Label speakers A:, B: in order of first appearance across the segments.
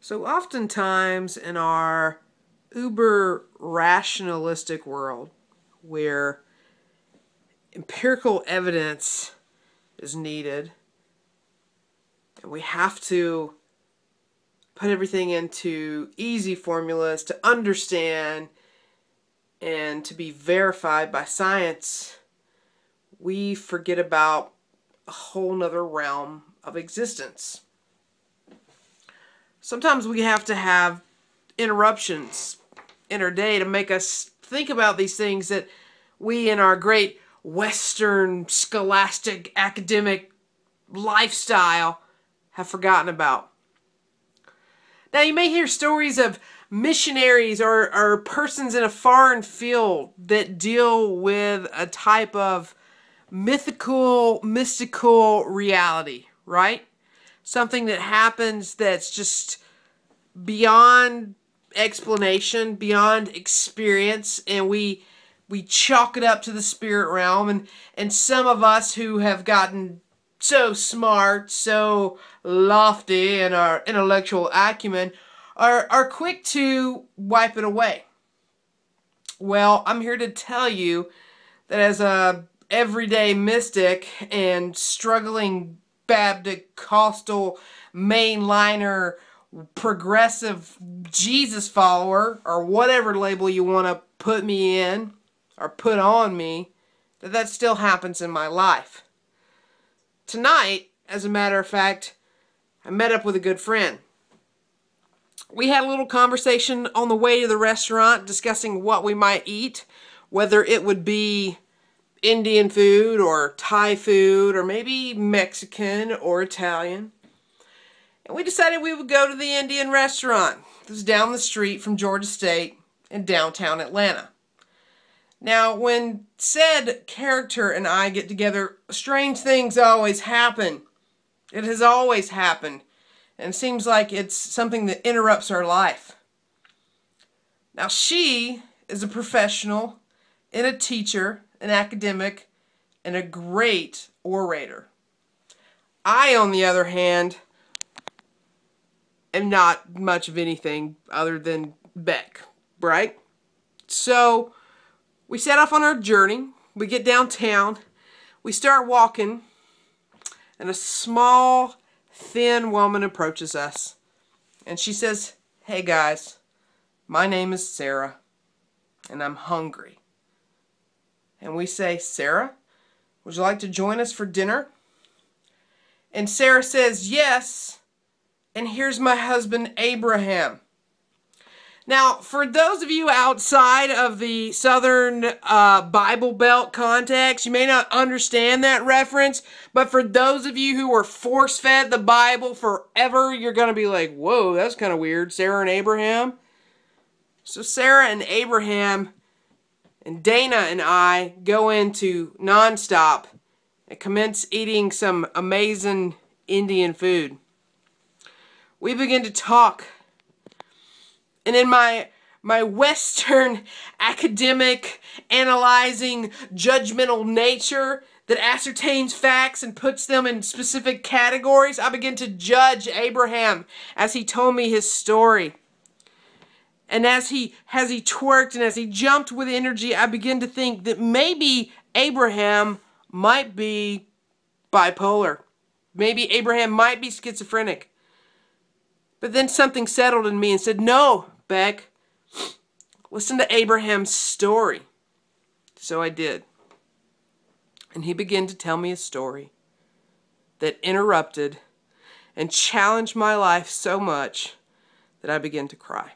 A: So oftentimes in our uber rationalistic world, where empirical evidence is needed, and we have to put everything into easy formulas to understand and to be verified by science, we forget about a whole nother realm of existence. Sometimes we have to have interruptions in our day to make us think about these things that we in our great Western scholastic academic lifestyle have forgotten about. Now you may hear stories of missionaries or persons in a foreign field that deal with a type of mystical reality, right? Something that happens that's just beyond explanation, beyond experience, and we chalk it up to the spirit realm, and some of us who have gotten so smart, so lofty in our intellectual acumen are quick to wipe it away. Well, I'm here to tell you that as a everyday mystic and struggling Baptist, Costal, mainliner, progressive Jesus follower, or whatever label you want to put me in or put on me, that still happens in my life. Tonight, as a matter of fact, I met up with a good friend. We had a little conversation on the way to the restaurant discussing what we might eat, whether it would be Indian food or Thai food or maybe Mexican or Italian. And we decided we would go to the Indian restaurant. It was down the street from Georgia State in downtown Atlanta. Now, when said character and I get together, strange things always happen. It has always happened. And it seems like it's something that interrupts our life. Now, she is a professional and a teacher, an academic, and a great orator. I, on the other hand, am not much of anything other than Beck, right? So we set off on our journey. We get downtown. We start walking, and a small, thin woman approaches us. And she says, "Hey guys, my name is Sarah, and I'm hungry." And we say, "Sarah, would you like to join us for dinner?" And Sarah says, "Yes, and here's my husband Abraham." Now, for those of you outside of the Southern Bible Belt context, you may not understand that reference, but for those of you who were force-fed the Bible forever, you're going to be like, whoa, that's kind of weird, Sarah and Abraham. So Sarah and Abraham and Dana and I go into nonstop and commence eating some amazing Indian food. We begin to talk. And in my Western academic, analyzing, judgmental nature that ascertains facts and puts them in specific categories, I begin to judge Abraham as he told me his story. And as he twerked and as he jumped with energy, I begin to think that maybe Abraham might be bipolar. Maybe Abraham might be schizophrenic. But then something settled in me and said, "No, Beck, listen to Abraham's story." So I did. And he began to tell me a story that interrupted and challenged my life so much that I began to cry.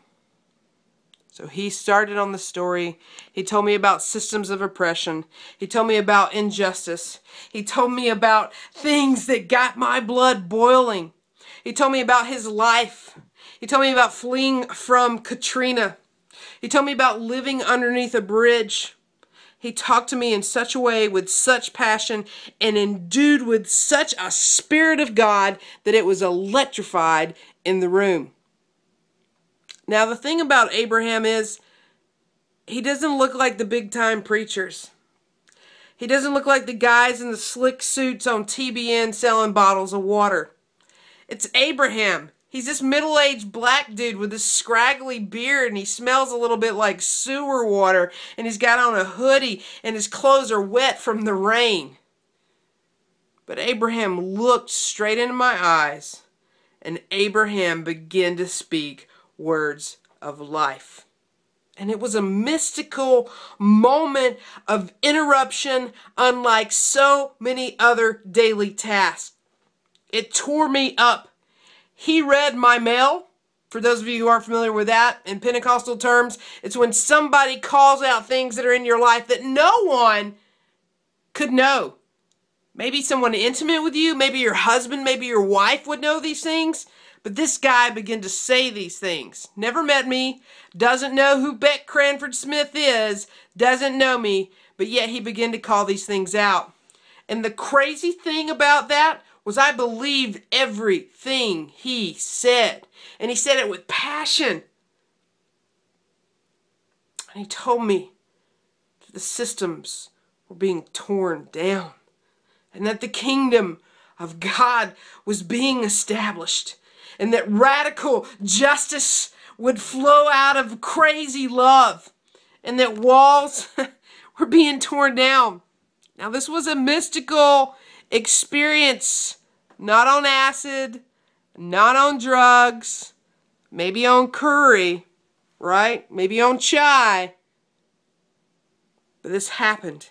A: So he started on the story. He told me about systems of oppression. He told me about injustice. He told me about things that got my blood boiling. He told me about his life. He told me about fleeing from Katrina. He told me about living underneath a bridge. He talked to me in such a way, with such passion, and endued with such a spirit of God that it was electrified in the room. Now, the thing about Abraham is, he doesn't look like the big-time preachers. He doesn't look like the guys in the slick suits on TBN selling bottles of water. It's Abraham. He's this middle-aged black dude with this scraggly beard, and he smells a little bit like sewer water, and he's got on a hoodie, and his clothes are wet from the rain. But Abraham looked straight into my eyes, and Abraham began to speak words of life. And it was a mystical moment of interruption unlike so many other daily tasks. It tore me up. He read my mail. For those of you who aren't familiar with that, in Pentecostal terms, it's when somebody calls out things that are in your life that no one could know. Maybe someone intimate with you, maybe your husband, maybe your wife would know these things. But this guy began to say these things. Never met me, doesn't know who Beck Cranford Smith is, doesn't know me, but yet he began to call these things out. And the crazy thing about that was I believed everything he said. And he said it with passion. And he told me that the systems were being torn down. And that the kingdom of God was being established. And that radical justice would flow out of crazy love. And that walls were being torn down. Now this was a mystical experience. Not on acid. Not on drugs. Maybe on curry. Right? Maybe on chai. But this happened.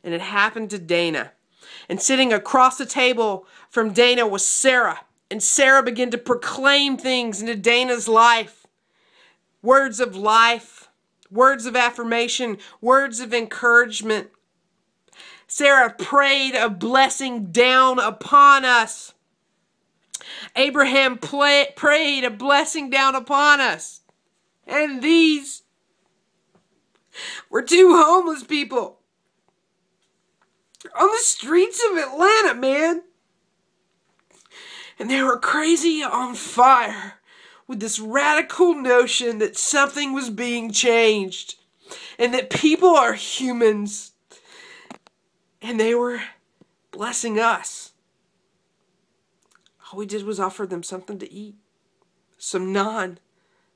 A: And it happened to Dana. And sitting across the table from Dana was Sarah. And Sarah began to proclaim things into Dana's life. Words of life. Words of affirmation. Words of encouragement. Sarah prayed a blessing down upon us. Abraham prayed a blessing down upon us. And these were two homeless people on the streets of Atlanta, man. And they were crazy on fire with this radical notion that something was being changed. And that people are humans. And they were blessing us. All we did was offer them something to eat. Some naan.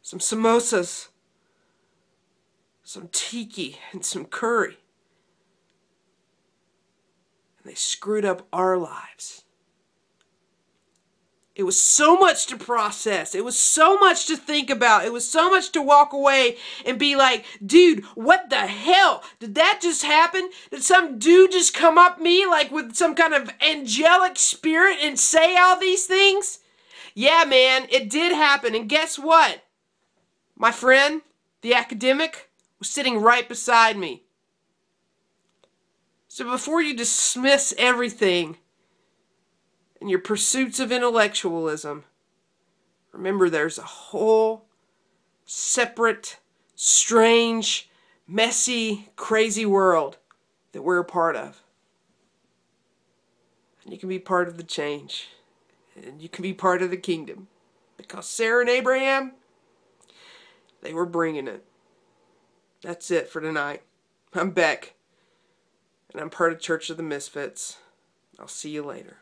A: Some samosas. Some tiki and some curry. And they screwed up our lives. It was so much to process. It was so much to think about. It was so much to walk away and be like, dude, what the hell? Did that just happen? Did some dude just come up me like with some kind of angelic spirit and say all these things? Yeah, man, it did happen. And guess what? My friend, the academic, was sitting right beside me. So before you dismiss everything in your pursuits of intellectualism, remember there's a whole separate, strange, messy, crazy world that we're a part of. And you can be part of the change. And you can be part of the kingdom. Because Sarah and Abraham, they were bringing it. That's it for tonight. I'm Beck. And I'm part of Church of the Misfits. I'll see you later.